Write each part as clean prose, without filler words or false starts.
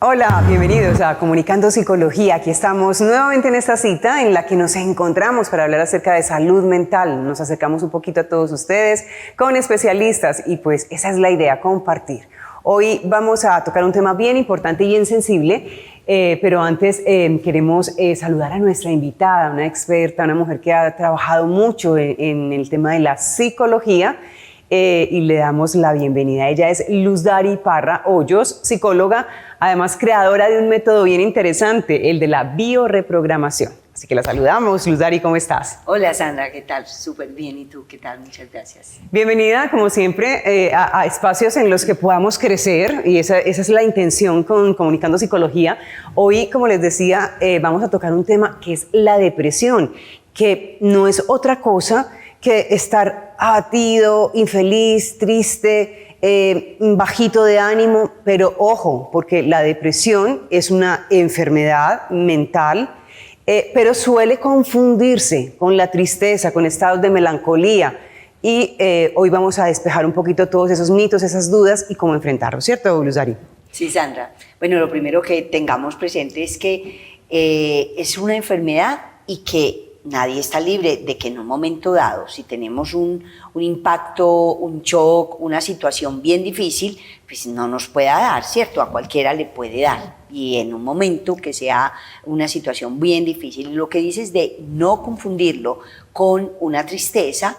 Hola, bienvenidos a Comunicando Psicología. Aquí estamos nuevamente en esta cita en la que nos encontramos para hablar acerca de salud mental. Nos acercamos un poquito a todos ustedes con especialistas y pues esa es la idea, compartir. Hoy vamos a tocar un tema bien importante y bien sensible, pero antes queremos saludar a nuestra invitada, una experta, una mujer que ha trabajado mucho en el tema de la psicología. Y le damos la bienvenida. Ella es Luz Dari Parra Hoyos, psicóloga, además creadora de un método bien interesante, el de la bioreprogramación. Así que la saludamos. Luz Dari, ¿cómo estás? Hola Sandra, ¿qué tal? Súper bien, ¿y tú qué tal? Muchas gracias. Bienvenida, como siempre, a espacios en los que podamos crecer, y esa es la intención con Comunicando Psicología. Hoy, como les decía, vamos a tocar un tema que es la depresión, que no es otra cosa que estar abatido, infeliz, triste, bajito de ánimo, pero ojo, porque la depresión es una enfermedad mental, pero suele confundirse con la tristeza, con estados de melancolía. Y hoy vamos a despejar un poquito todos esos mitos, esas dudas y cómo enfrentarlos, ¿cierto, Luz Dari? Sí, Sandra. Bueno, lo primero que tengamos presente es que es una enfermedad y que nadie está libre de que en un momento dado, si tenemos un impacto, un shock, una situación bien difícil, pues no nos pueda dar, ¿cierto? A cualquiera le puede dar. Y en un momento que sea una situación bien difícil, lo que dices de no confundirlo con una tristeza,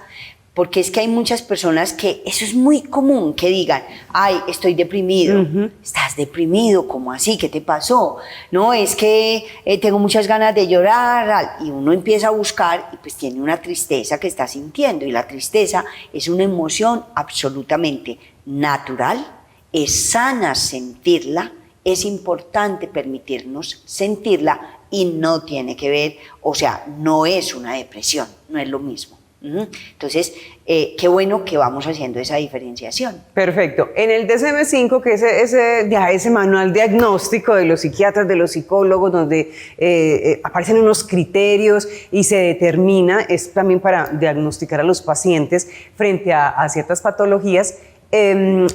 porque es que hay muchas personas que eso es muy común, que digan, ay, estoy deprimido. ¿Estás deprimido? ¿Cómo así? ¿Qué te pasó? No, es que tengo muchas ganas de llorar, y uno empieza a buscar y pues tiene una tristeza que está sintiendo, y la tristeza es una emoción absolutamente natural, es sana sentirla, es importante permitirnos sentirla y no tiene que ver, o sea, no es una depresión, no es lo mismo. Entonces, qué bueno que vamos haciendo esa diferenciación. Perfecto. En el DSM-5, que es ese manual diagnóstico de los psiquiatras, de los psicólogos, donde aparecen unos criterios y se determina, es también para diagnosticar a los pacientes frente a ciertas patologías,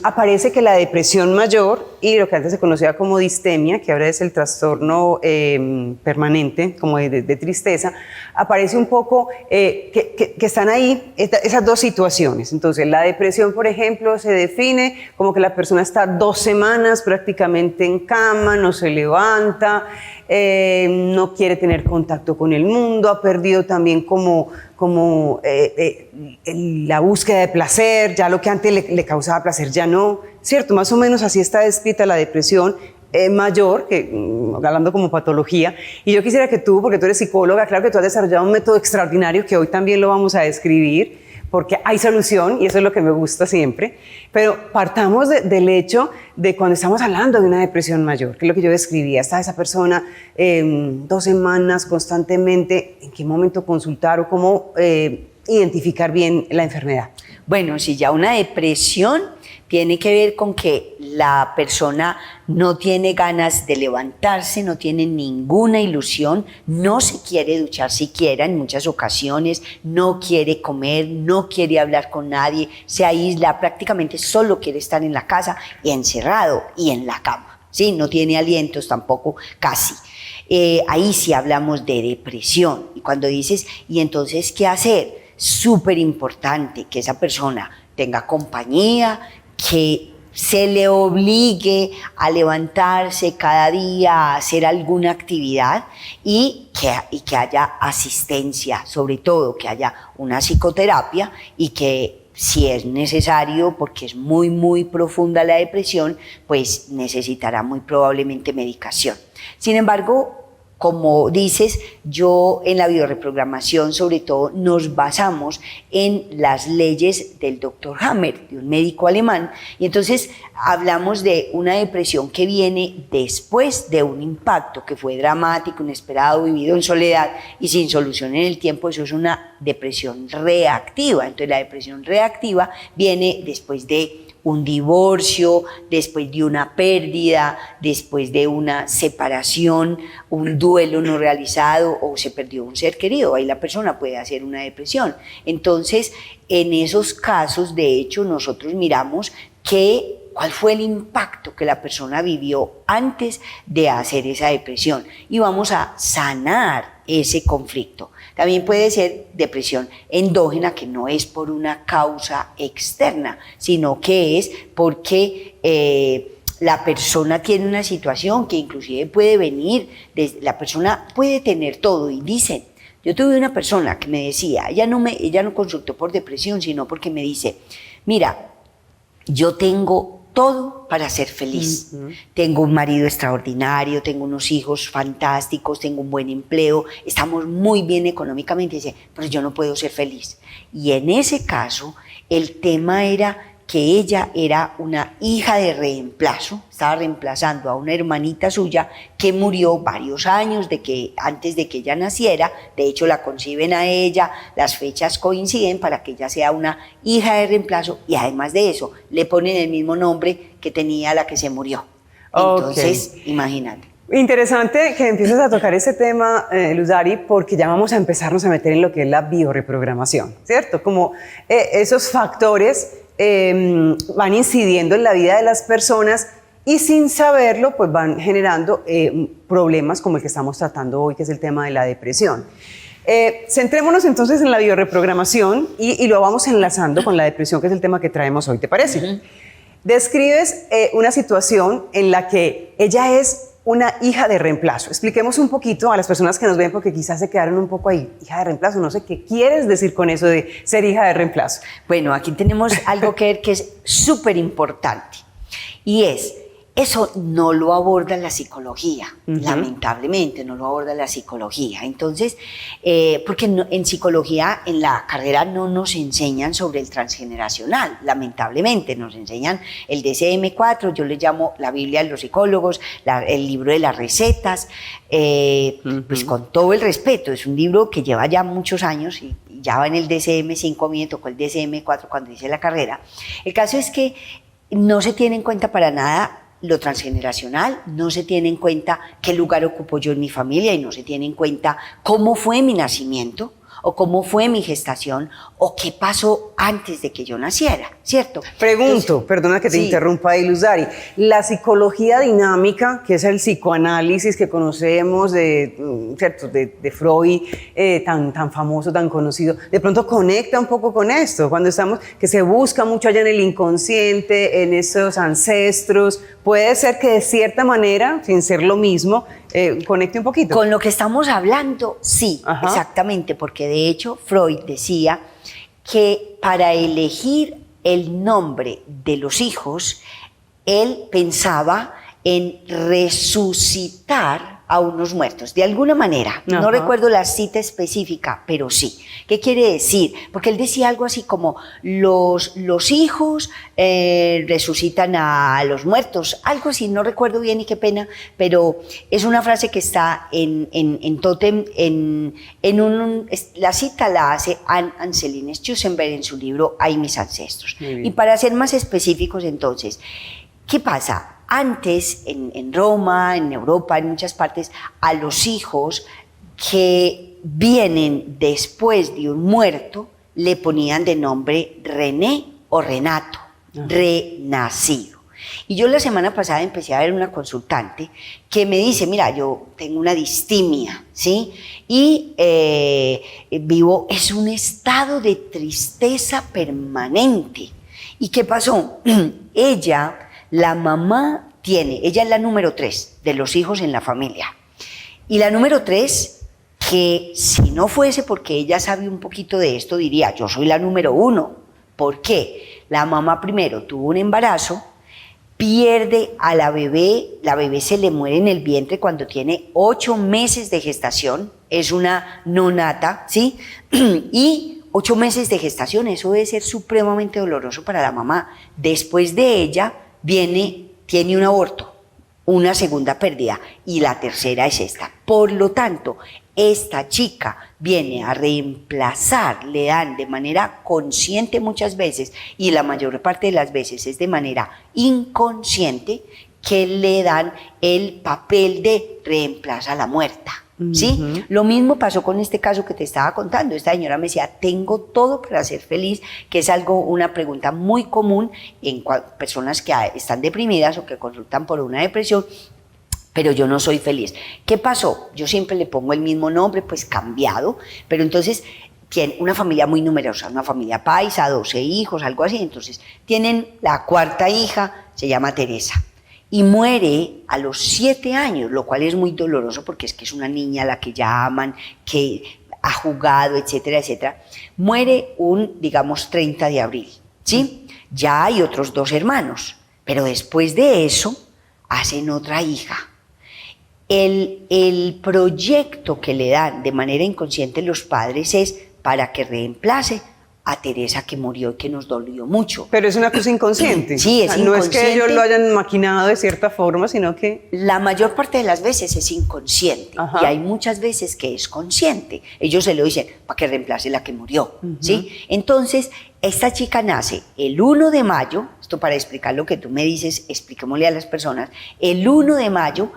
aparece que la depresión mayor y lo que antes se conocía como distemia, que ahora es el trastorno permanente, como de tristeza, aparece un poco que están ahí esas dos situaciones. Entonces, la depresión, por ejemplo, se define como que la persona está 2 semanas prácticamente en cama, no se levanta, no quiere tener contacto con el mundo, ha perdido también como la búsqueda de placer, ya lo que antes le causaba placer ya no, ¿cierto? Más o menos así está descrita la depresión mayor, hablando como patología. Y yo quisiera que tú, porque tú eres psicóloga, claro que tú has desarrollado un método extraordinario que hoy también lo vamos a describir, porque hay solución y eso es lo que me gusta siempre, pero partamos del hecho de cuando estamos hablando de una depresión mayor, que es lo que yo describía, está esa persona 2 semanas constantemente, ¿en qué momento consultar o cómo identificar bien la enfermedad? Bueno, si ya una depresión tiene que ver con que la persona no tiene ganas de levantarse, no tiene ninguna ilusión, no se quiere duchar siquiera en muchas ocasiones, no quiere comer, no quiere hablar con nadie, se aísla, prácticamente solo quiere estar en la casa y encerrado y en la cama, ¿sí? No tiene alientos tampoco, casi. Ahí sí hablamos de depresión. Y cuando dices, ¿y entonces qué hacer? Súper importante que esa persona tenga compañía, que se le obligue a levantarse cada día a hacer alguna actividad y que haya asistencia, sobre todo que haya una psicoterapia y que si es necesario, porque es muy, muy profunda la depresión, pues necesitará muy probablemente medicación. Sin embargo, como dices, yo en la bioreprogramación sobre todo nos basamos en las leyes del Dr. Hammer, de un médico alemán, y entonces hablamos de una depresión que viene después de un impacto que fue dramático, inesperado, vivido en soledad y sin solución en el tiempo. Eso es una depresión reactiva. Entonces la depresión reactiva viene después de un divorcio, después de una pérdida, después de una separación, un duelo no realizado o se perdió un ser querido. Ahí la persona puede hacer una depresión. Entonces, en esos casos, de hecho, nosotros miramos que cuál fue el impacto que la persona vivió antes de hacer esa depresión y vamos a sanar ese conflicto. También puede ser depresión endógena, que no es por una causa externa, sino que es porque la persona tiene una situación que inclusive puede venir, la persona puede tener todo y dicen, yo tuve una persona que me decía, ella no consultó por depresión, sino porque me dice, mira, yo tengo todo para ser feliz. Tengo un marido extraordinario, tengo unos hijos fantásticos, tengo un buen empleo, estamos muy bien económicamente, dice, pero yo no puedo ser feliz. Y en ese caso, el tema era que ella era una hija de reemplazo, estaba reemplazando a una hermanita suya que murió varios años antes de que ella naciera. De hecho, la conciben a ella, las fechas coinciden para que ella sea una hija de reemplazo y además de eso, le ponen el mismo nombre que tenía la que se murió. Entonces, imagínate. Interesante que empieces a tocar ese tema, Luz Dari, porque ya vamos a empezarnos a meter en lo que es la bioreprogramación, ¿cierto? Como esos factores van incidiendo en la vida de las personas y sin saberlo pues van generando problemas como el que estamos tratando hoy, que es el tema de la depresión. Centrémonos entonces en la bioreprogramación y lo vamos enlazando con la depresión, que es el tema que traemos hoy, ¿te parece? Describes una situación en la que ella es una hija de reemplazo. Expliquemos un poquito a las personas que nos ven porque quizás se quedaron un poco ahí. Hija de reemplazo, no sé qué quieres decir con eso de ser hija de reemplazo. Bueno, aquí tenemos algo que ver que es súper importante y eso no lo aborda la psicología, lamentablemente no lo aborda la psicología. Entonces, porque en psicología, en la carrera no nos enseñan sobre el transgeneracional, lamentablemente nos enseñan el DSM-4, yo le llamo la Biblia de los psicólogos, el libro de las recetas, pues con todo el respeto, es un libro que lleva ya muchos años y ya va en el DSM-5, a mí me tocó el DSM-4 cuando hice la carrera. El caso es que no se tiene en cuenta para nada lo transgeneracional, no se tiene en cuenta qué lugar ocupo yo en mi familia y no se tiene en cuenta cómo fue mi nacimiento o cómo fue mi gestación o qué pasó antes de que yo naciera, ¿cierto? Pregunto, Entonces, perdona que te interrumpa ahí, Luz Dari, la psicología dinámica, que es el psicoanálisis que conocemos ¿cierto? de Freud, tan famoso, tan conocido, de pronto conecta un poco con esto, cuando estamos, que se busca mucho allá en el inconsciente, en esos ancestros, puede ser que de cierta manera, sin ser lo mismo, conecte un poquito. Con lo que estamos hablando, sí, exactamente, porque de hecho Freud decía que para elegir el nombre de los hijos, él pensaba en resucitar a unos muertos, de alguna manera. No recuerdo la cita específica, pero sí. ¿Qué quiere decir? Porque él decía algo así como, los hijos resucitan a los muertos, algo así, no recuerdo bien y qué pena, pero es una frase que está en Totem, la cita la hace Anne-Céline Schusenberg en su libro Hay mis ancestros. Y para ser más específicos entonces, ¿qué pasa? Antes, en Roma, en Europa, en muchas partes, a los hijos que vienen después de un muerto le ponían de nombre René o Renato, renacido. Y yo la semana pasada empecé a ver una consultante que me dice, mira, yo tengo una distimia, ¿sí? Y es un estado de tristeza permanente. ¿Y qué pasó? La mamá ella es la número 3 de los hijos en la familia. Y la número 3, que si no fuese porque ella sabe un poquito de esto, diría, yo soy la número 1. ¿Por qué? La mamá primero tuvo un embarazo, pierde a la bebé se le muere en el vientre cuando tiene 8 meses de gestación, es una nonata, ¿sí? Y 8 meses de gestación, eso debe ser supremamente doloroso para la mamá. Después de ella tiene un aborto, una segunda pérdida y la tercera es esta. Por lo tanto, esta chica viene a reemplazar, le dan de manera consciente muchas veces y la mayor parte de las veces es de manera inconsciente que le dan el papel de reemplaza a la muerta. ¿sí? Lo mismo pasó con este caso que te estaba contando. Esta señora me decía, tengo todo para ser feliz, que es una pregunta muy común en personas que están deprimidas o que consultan por una depresión, pero yo no soy feliz. ¿Qué pasó? Yo siempre le pongo el mismo nombre, pues cambiado, pero entonces tiene una familia muy numerosa, una familia paisa, 12 hijos, algo así. Entonces tienen la cuarta hija, se llama Teresa, y muere a los 7 años, lo cual es muy doloroso porque es que es una niña a la que ya aman, que ha jugado, etcétera, etcétera. Muere digamos, 30 de abril, ¿sí? Ya hay otros 2 hermanos, pero después de eso hacen otra hija. El proyecto que le dan de manera inconsciente los padres es para que reemplace a Teresa, que murió y que nos dolió mucho. Pero es una cosa inconsciente. Sí, es inconsciente. No es que ellos lo hayan maquinado de cierta forma, sino que... La mayor parte de las veces es inconsciente. Ajá. Y hay muchas veces que es consciente. Ellos se lo dicen para que reemplace la que murió, ¿sí? Entonces, esta chica nace el 1 de mayo, esto para explicar lo que tú me dices, expliquémosle a las personas, el 1 de mayo,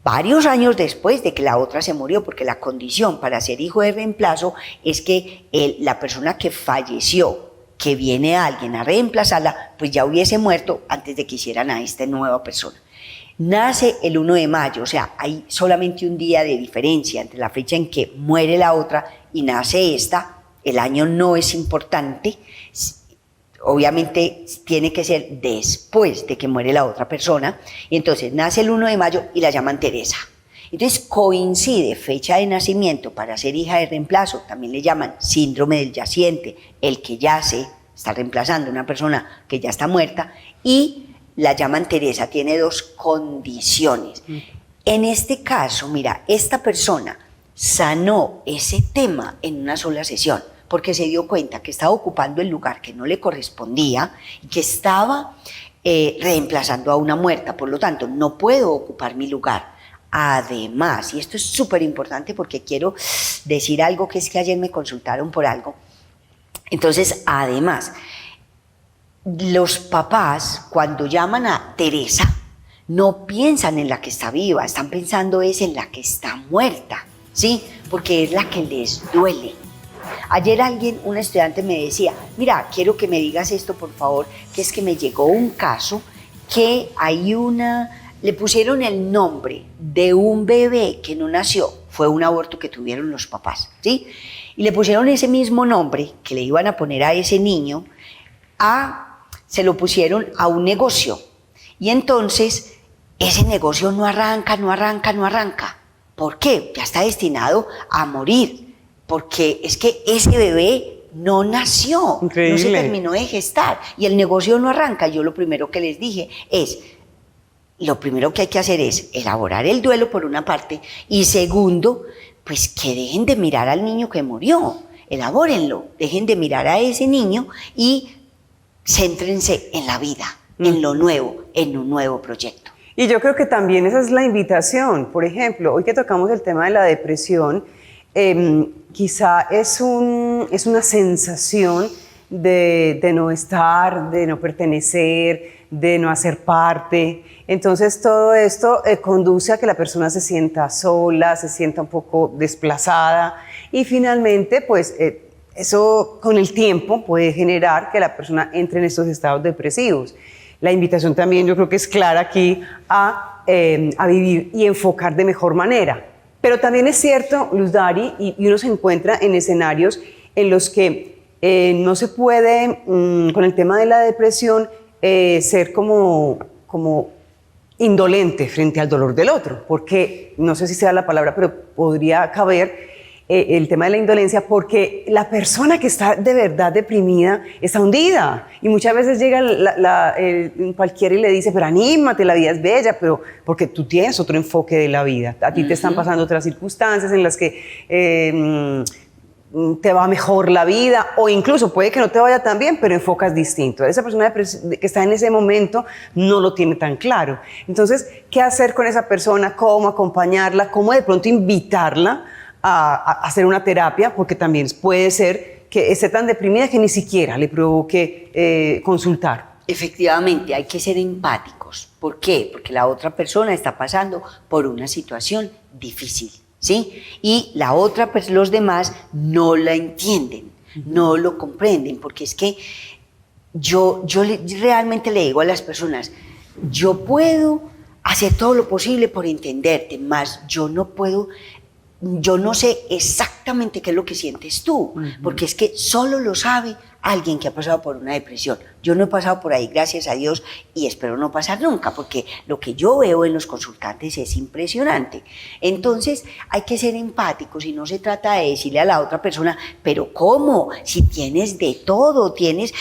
varios años después de que la otra se murió, porque la condición para ser hijo de reemplazo es que la persona que falleció, que viene alguien a reemplazarla, pues ya hubiese muerto antes de que hicieran a esta nueva persona. Nace el 1 de mayo, o sea, hay solamente un día de diferencia entre la fecha en que muere la otra y nace esta. El año no es importante, obviamente tiene que ser después de que muere la otra persona, y entonces nace el 1 de mayo y la llaman Teresa. Entonces coincide fecha de nacimiento para ser hija de reemplazo, también le llaman síndrome del yaciente, el que yace, está reemplazando a una persona que ya está muerta, y la llaman Teresa, tiene 2 condiciones. En este caso, mira, esta persona sanó ese tema en una sola sesión, porque se dio cuenta que estaba ocupando el lugar que no le correspondía y que estaba reemplazando a una muerta, por lo tanto, no puedo ocupar mi lugar. Además, y esto es súper importante porque quiero decir algo, que es que ayer me consultaron por algo, entonces, además, los papás, cuando llaman a Teresa, no piensan en la que está viva, están pensando es en la que está muerta, ¿sí? Porque es la que les duele. Ayer un estudiante me decía, mira, quiero que me digas esto por favor, que es que me llegó un caso que le pusieron el nombre de un bebé que no nació, fue un aborto que tuvieron los papás, ¿sí? Y le pusieron ese mismo nombre que le iban a poner a ese niño, se lo pusieron a un negocio. Y entonces ese negocio no arranca. ¿Por qué? Ya está destinado a morir. Porque es que ese bebé no nació, Increíble. No se terminó de gestar y el negocio no arranca. Yo lo primero que les dije es, lo primero que hay que hacer es elaborar el duelo por una parte y segundo, pues que dejen de mirar al niño que murió, elabórenlo, dejen de mirar a ese niño y céntrense en la vida, en lo nuevo, en un nuevo proyecto. Y yo creo que también esa es la invitación. Por ejemplo, hoy que tocamos el tema de la depresión, quizá es una sensación de no estar, de no pertenecer, de no hacer parte. Entonces todo esto conduce a que la persona se sienta sola, se sienta un poco desplazada y finalmente pues eso con el tiempo puede generar que la persona entre en estos estados depresivos. La invitación también yo creo que es clara aquí a vivir y enfocar de mejor manera. Pero también es cierto, Luz Dari, y uno se encuentra en escenarios en los que no se puede, con el tema de la depresión, ser como indolente frente al dolor del otro, porque, no sé si sea la palabra, pero podría caber el tema de la indolencia, porque la persona que está de verdad deprimida está hundida, y muchas veces llega cualquiera y le dice, pero anímate, la vida es bella, pero porque tú tienes otro enfoque de la vida, a ti te están pasando otras circunstancias en las que te va mejor la vida, o incluso puede que no te vaya tan bien, pero enfocas distinto. Esa persona que está en ese momento no lo tiene tan claro. Entonces, ¿qué hacer con esa persona? ¿Cómo acompañarla? ¿Cómo de pronto invitarla a hacer una terapia? Porque también puede ser que esté tan deprimida que ni siquiera le provoque consultar. Efectivamente, hay que ser empáticos. ¿Por qué? Porque la otra persona está pasando por una situación difícil. ¿sí? Y la otra, pues los demás no la entienden, no lo comprenden, porque es que realmente le digo a las personas, yo puedo hacer todo lo posible por entenderte, mas yo no sé exactamente qué es lo que sientes tú, porque es que solo lo sabe alguien que ha pasado por una depresión. Yo no he pasado por ahí, gracias a Dios, y espero no pasar nunca, porque lo que yo veo en los consultantes es impresionante. Entonces, hay que ser empáticos y no se trata de decirle a la otra persona, pero ¿cómo? Si tienes de todo, tienes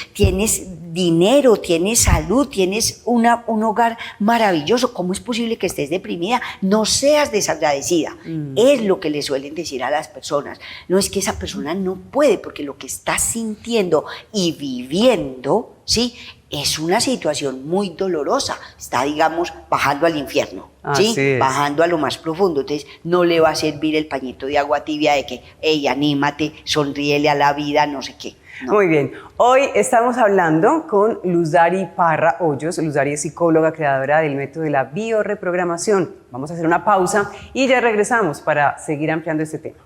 dinero, tienes salud, tienes un hogar maravilloso, ¿cómo es posible que estés deprimida? No seas desagradecida. Es lo que le suelen decir a las personas. No es que esa persona no puede, porque lo que está sintiendo y viviendo, ¿sí?, es una situación muy dolorosa. Está, digamos, bajando al infierno, ¿sí? Bajando a lo más profundo. Entonces, no le va a servir el pañito de agua tibia de que, hey, anímate, sonríele a la vida, no sé qué. No. Muy bien. Hoy estamos hablando con Luz Dari Parra Hoyos. Luz Dari es psicóloga, creadora del método de la biorreprogramación. Vamos a hacer una pausa y ya regresamos para seguir ampliando este tema.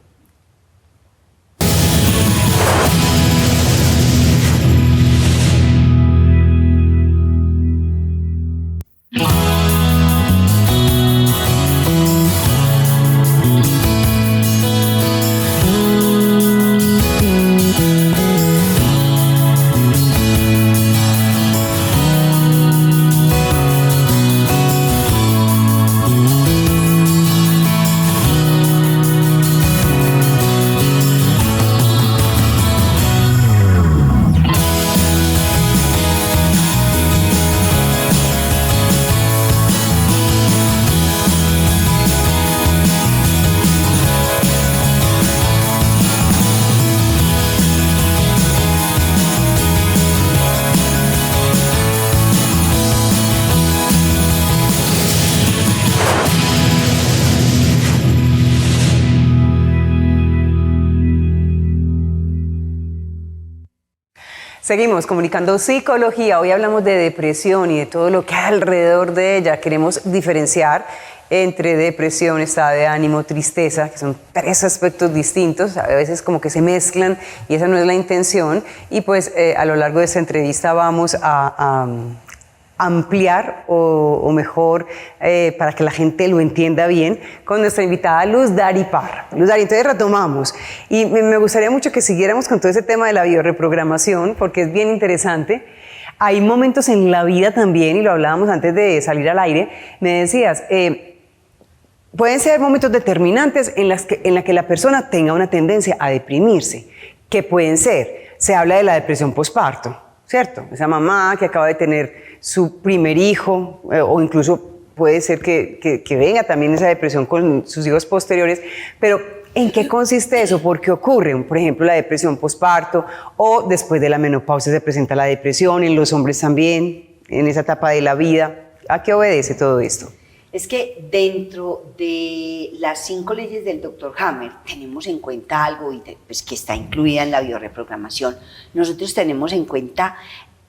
Seguimos comunicando psicología. Hoy hablamos de depresión y de todo lo que hay alrededor de ella. Queremos diferenciar entre depresión, estado de ánimo, tristeza, que son tres aspectos distintos. A veces como que se mezclan y esa no es la intención. Y pues a lo largo de esta entrevista vamos a ampliar o mejor para que la gente lo entienda bien con nuestra invitada Luz Dari Parra. Luz Dari, entonces retomamos y me gustaría mucho que siguiéramos con todo ese tema de la biorreprogramación porque es bien interesante. Hay momentos en la vida también, y lo hablábamos antes de salir al aire, me decías, pueden ser momentos determinantes en la que la persona tenga una tendencia a deprimirse, que pueden ser, se habla de la depresión posparto, ¿cierto? Esa mamá que acaba de tener su primer hijo, o incluso puede ser que venga también esa depresión con sus hijos posteriores, pero ¿en qué consiste eso? ¿Por qué ocurre? Por ejemplo, la depresión posparto o después de la menopausia se presenta la depresión, en los hombres también, en esa etapa de la vida. ¿A qué obedece todo esto? Es que dentro de las 5 leyes del Dr. Hammer tenemos en cuenta algo pues, que está incluida en la biorreprogramación. Nosotros tenemos en cuenta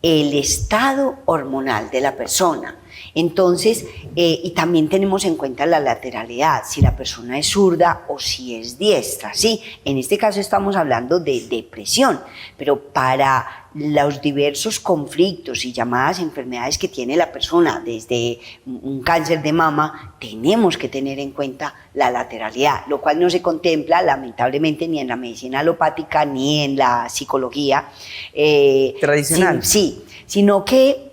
el estado hormonal de la persona. Entonces, y también tenemos en cuenta la lateralidad, si la persona es zurda o si es diestra, ¿sí? En este caso estamos hablando de depresión, pero para los diversos conflictos y llamadas enfermedades que tiene la persona, desde un cáncer de mama, tenemos que tener en cuenta la lateralidad, lo cual no se contempla lamentablemente ni en la medicina alopática ni en la psicología tradicional. Sí, sino que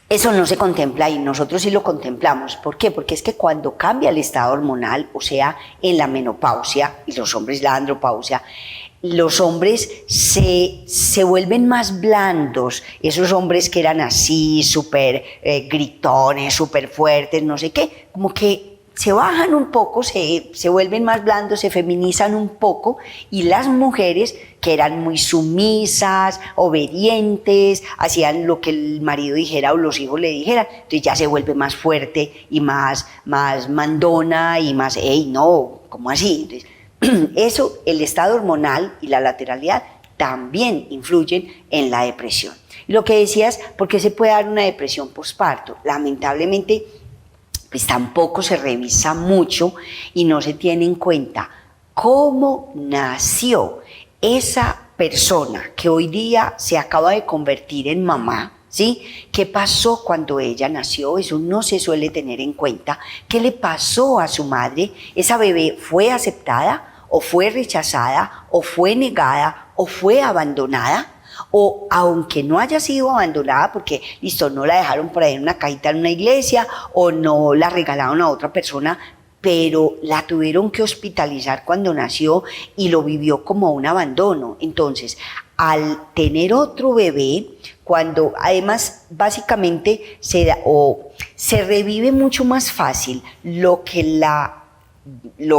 eso no se contempla y nosotros sí lo contemplamos. ¿Por qué? Porque es que cuando cambia el estado hormonal, o sea, en la menopausia, y los hombres la andropausia, los hombres se vuelven más blandos. Esos hombres que eran así, súper gritones, súper fuertes, no sé qué, como que se bajan un poco, se vuelven más blandos, se feminizan un poco, y las mujeres que eran muy sumisas, obedientes, hacían lo que el marido dijera o los hijos le dijeran, entonces ya se vuelve más fuerte y más mandona y más, hey, no, ¿cómo así? Entonces, eso, el estado hormonal y la lateralidad también influyen en la depresión. Y lo que decías, ¿por qué se puede dar una depresión posparto? Lamentablemente, pues tampoco se revisa mucho y no se tiene en cuenta cómo nació esa persona que hoy día se acaba de convertir en mamá. ¿Sí? ¿Qué pasó cuando ella nació? Eso no se suele tener en cuenta. ¿Qué le pasó a su madre? ¿Esa bebé fue aceptada o fue rechazada o fue negada o fue abandonada? O aunque no haya sido abandonada porque, listo, no la dejaron por ahí en una cajita en una iglesia o no la regalaron a otra persona, pero la tuvieron que hospitalizar cuando nació y lo vivió como un abandono. Entonces, al tener otro bebé, cuando además básicamente se revive mucho más fácil lo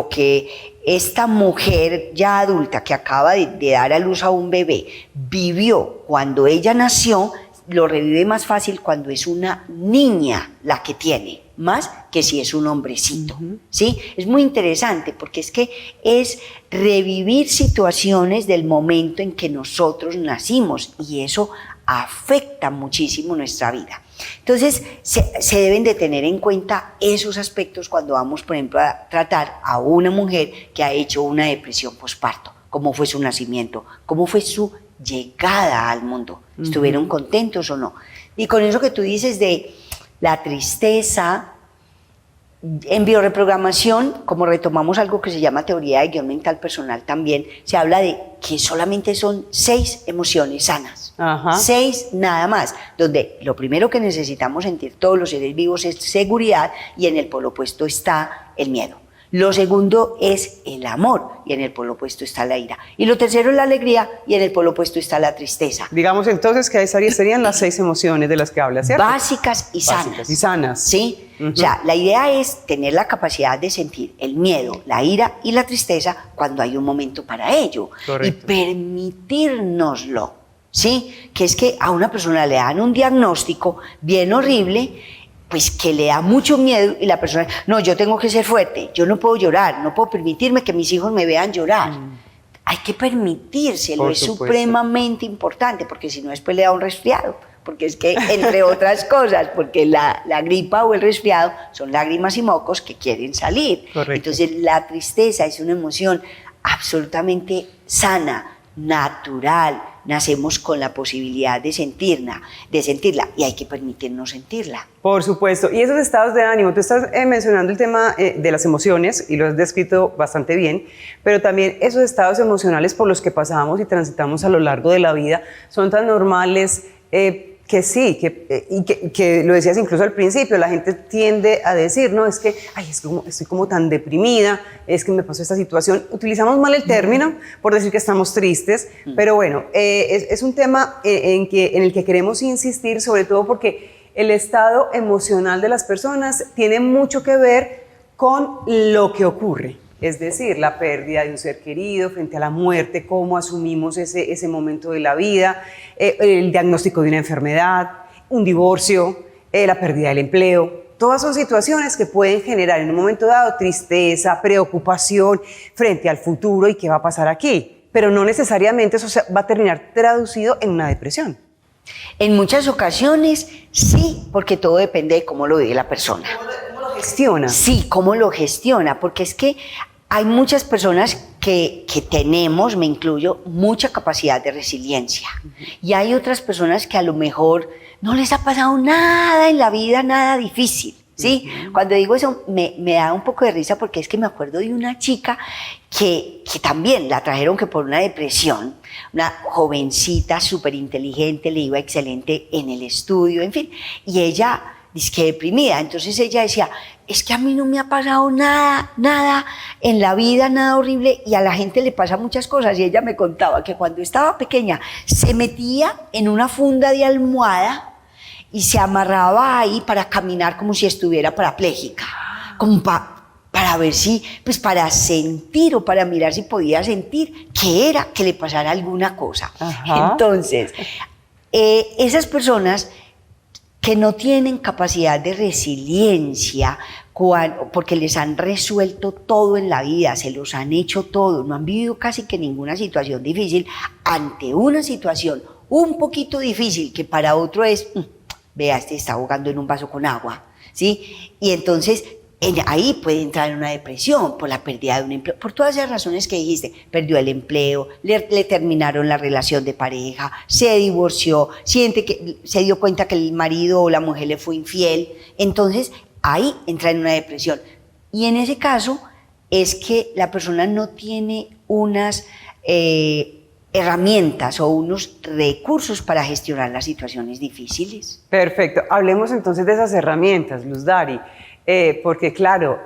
que esta mujer ya adulta que acaba de dar a luz a un bebé vivió cuando ella nació, lo revive más fácil cuando es una niña la que tiene, más que si es un hombrecito, ¿sí? Es muy interesante porque es que es revivir situaciones del momento en que nosotros nacimos y eso afecta muchísimo nuestra vida. Entonces, se deben de tener en cuenta esos aspectos cuando vamos, por ejemplo, a tratar a una mujer que ha hecho una depresión posparto. ¿Cómo fue su nacimiento? ¿Cómo fue su llegada al mundo? ¿Estuvieron contentos o no? Y con eso que tú dices de la tristeza, en bioreprogramación, como retomamos algo que se llama teoría de guión mental personal también, se habla de que solamente son 6 emociones sanas. 6 nada más, donde lo primero que necesitamos sentir todos los seres vivos es seguridad y en el polo opuesto está el miedo. Lo segundo es el amor y en el polo opuesto está la ira. Y lo tercero es la alegría y en el polo opuesto está la tristeza. Digamos entonces que esas serían las 6 emociones de las que hablas, ¿cierto? Básicas y sanas. Básicas y sanas. ¿Sí? O sea, la idea es tener la capacidad de sentir el miedo, la ira y la tristeza cuando hay un momento para ello. Correcto. Y permitírnoslo, ¿sí? Que es que a una persona le dan un diagnóstico bien horrible, pues que le da mucho miedo y la persona, no, yo tengo que ser fuerte, yo no puedo llorar, no puedo permitirme que mis hijos me vean llorar. Hay que permitírselo, Por es supuesto. supremamente importante, porque si no después le da un resfriado, porque es que, entre otras cosas, porque la gripa o el resfriado son lágrimas y mocos que quieren salir. Correcto. Entonces la tristeza es una emoción absolutamente sana, natural, nacemos con la posibilidad de sentirla y hay que permitirnos sentirla. Por supuesto, y esos estados de ánimo, tú estás mencionando el tema de las emociones y lo has descrito bastante bien, pero también esos estados emocionales por los que pasamos y transitamos a lo largo de la vida son tan normales que sí, que lo decías incluso al principio, la gente tiende a decir, no, es que estoy como tan deprimida, es que me pasó esta situación. Utilizamos mal el término por decir que estamos tristes, pero bueno, es un tema en el que queremos insistir, sobre todo porque el estado emocional de las personas tiene mucho que ver con lo que ocurre. Es decir, la pérdida de un ser querido frente a la muerte, cómo asumimos ese momento de la vida, el diagnóstico de una enfermedad, un divorcio, la pérdida del empleo. Todas son situaciones que pueden generar en un momento dado tristeza, preocupación frente al futuro y qué va a pasar aquí. Pero no necesariamente eso va a terminar traducido en una depresión. En muchas ocasiones sí, porque todo depende de cómo lo vive la persona. ¿Cómo lo gestiona? Sí, cómo lo gestiona, porque es que hay muchas personas que tenemos, me incluyo, mucha capacidad de resiliencia. Y hay otras personas que a lo mejor no les ha pasado nada en la vida, nada difícil, ¿sí? Cuando digo eso me da un poco de risa porque es que me acuerdo de una chica que también la trajeron que por una depresión, una jovencita súper inteligente, le iba excelente en el estudio, en fin, y ella disque deprimida. Entonces ella decía, es que a mí no me ha pasado nada en la vida, nada horrible, y a la gente le pasa muchas cosas. Y ella me contaba que cuando estaba pequeña se metía en una funda de almohada y se amarraba ahí para caminar como si estuviera parapléjica, como para ver si, pues para sentir o para mirar si podía sentir que era que le pasara alguna cosa. Ajá. Entonces, esas personas que no tienen capacidad de resiliencia, porque les han resuelto todo en la vida, se los han hecho todo, no han vivido casi que ninguna situación difícil, ante una situación un poquito difícil que para otro es, vea, este está ahogando en un vaso con agua, ¿sí? Y entonces ahí puede entrar en una depresión por la pérdida de un empleo, por todas esas razones que dijiste. Perdió el empleo, le terminaron la relación de pareja, se divorció, siente que se dio cuenta que el marido o la mujer le fue infiel, entonces ahí entra en una depresión. Y en ese caso es que la persona no tiene unas herramientas o unos recursos para gestionar las situaciones difíciles. Perfecto. Hablemos entonces de esas herramientas, Luz Dari, porque claro,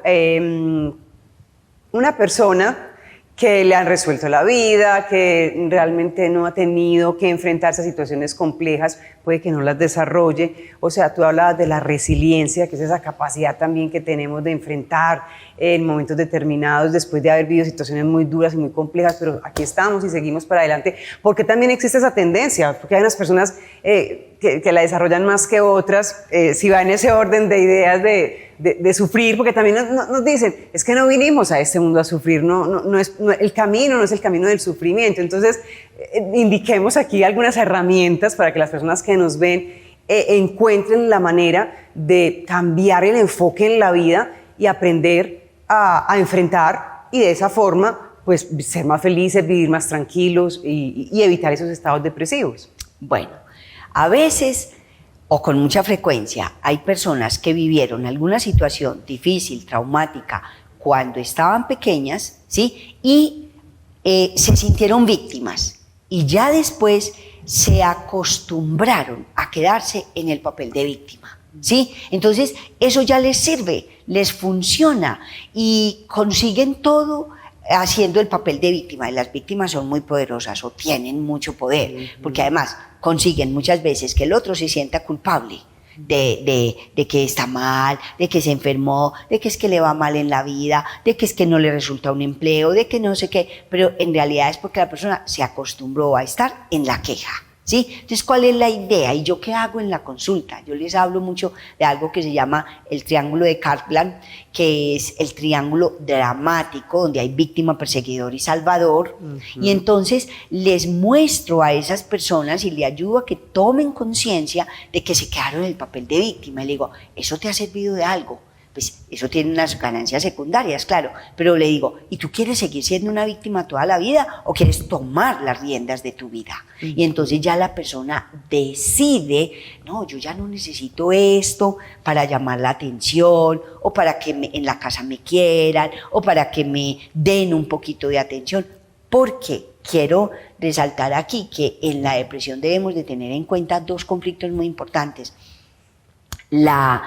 una persona que le han resuelto la vida, que realmente no ha tenido que enfrentarse a situaciones complejas, puede que no las desarrolle. O sea, tú hablabas de la resiliencia, que es esa capacidad también que tenemos de enfrentar en momentos determinados, después de haber vivido situaciones muy duras y muy complejas, pero aquí estamos y seguimos para adelante, porque también existe esa tendencia, porque hay unas personas que la desarrollan más que otras, si va en ese orden de ideas de sufrir, porque también nos dicen, es que no vinimos a este mundo a sufrir, el camino no es el camino del sufrimiento. Entonces, indiquemos aquí algunas herramientas para que las personas que nos ven encuentren la manera de cambiar el enfoque en la vida y aprender a enfrentar, y de esa forma, pues, ser más felices, vivir más tranquilos y evitar esos estados depresivos. Bueno, a veces o con mucha frecuencia hay personas que vivieron alguna situación difícil, traumática, cuando estaban pequeñas, ¿sí? Y se sintieron víctimas y ya después se acostumbraron a quedarse en el papel de víctima, ¿sí? Entonces eso ya les sirve, les funciona y consiguen todo haciendo el papel de víctima. Y las víctimas son muy poderosas o tienen mucho poder, porque además consiguen muchas veces que el otro se sienta culpable de que está mal, de que se enfermó, de que es que le va mal en la vida, de que es que no le resulta un empleo, de que no sé qué, pero en realidad es porque la persona se acostumbró a estar en la queja, ¿sí? Entonces, ¿cuál es la idea? ¿Y yo qué hago en la consulta? Yo les hablo mucho de algo que se llama el triángulo de Kaplan, que es el triángulo dramático, donde hay víctima, perseguidor y salvador. Y entonces les muestro a esas personas y le ayudo a que tomen conciencia de que se quedaron en el papel de víctima. Y le digo, ¿eso te ha servido de algo? Pues eso tiene unas ganancias secundarias, claro, pero le digo, ¿y tú quieres seguir siendo una víctima toda la vida o quieres tomar las riendas de tu vida? Y entonces ya la persona decide, no, yo ya no necesito esto para llamar la atención o para que en la casa me quieran o para que me den un poquito de atención, porque quiero resaltar aquí que en la depresión debemos de tener en cuenta dos conflictos muy importantes. La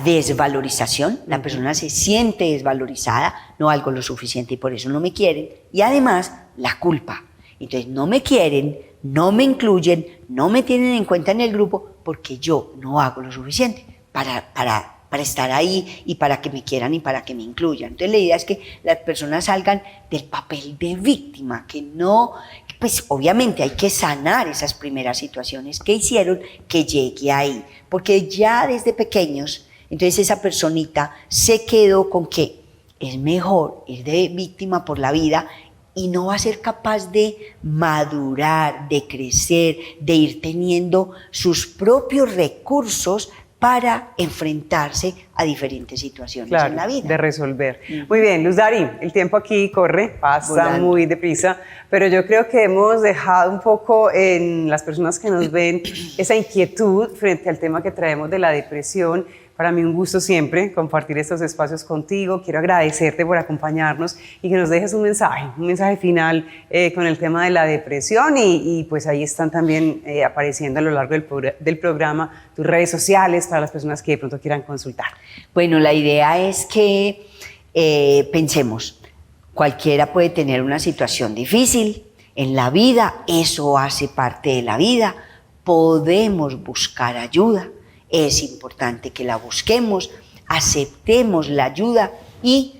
desvalorización, la persona se siente desvalorizada, no valgo lo suficiente y por eso no me quieren, y además la culpa. Entonces no me quieren, no me incluyen, no me tienen en cuenta en el grupo porque yo no hago lo suficiente para estar ahí y para que me quieran y para que me incluyan. Entonces la idea es que las personas salgan del papel de víctima, que no, pues obviamente hay que sanar esas primeras situaciones que hicieron que llegue ahí, porque ya desde pequeños, entonces esa personita se quedó con que es mejor ir de víctima por la vida y no va a ser capaz de madurar, de crecer, de ir teniendo sus propios recursos para enfrentarse a diferentes situaciones en la vida. De resolver. Muy bien, Luz Dari, el tiempo aquí corre, pasa volando, muy deprisa, pero yo creo que hemos dejado un poco en las personas que nos ven esa inquietud frente al tema que traemos de la depresión. Para mí un gusto siempre compartir estos espacios contigo. Quiero agradecerte por acompañarnos y que nos dejes un mensaje final con el tema de la depresión y pues ahí están también apareciendo a lo largo del programa tus redes sociales para las personas que de pronto quieran consultar. Bueno, la idea es que pensemos, cualquiera puede tener una situación difícil en la vida, eso hace parte de la vida, podemos buscar ayuda. Es importante que la busquemos, aceptemos la ayuda y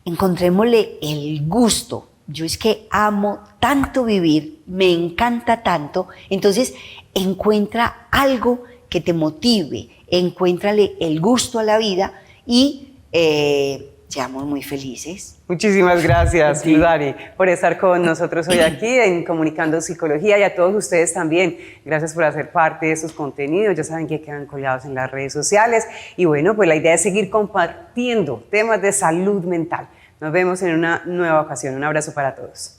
encontrémosle el gusto. Yo es que amo tanto vivir, me encanta tanto, entonces encuentra algo que te motive, encuéntrale el gusto a la vida y seamos muy felices. Muchísimas gracias, Sí. Dani, por estar con nosotros hoy aquí en Comunicando Psicología, y a todos ustedes también. Gracias por hacer parte de estos contenidos. Ya saben que quedan colgados en las redes sociales. Y bueno, pues la idea es seguir compartiendo temas de salud mental. Nos vemos en una nueva ocasión. Un abrazo para todos.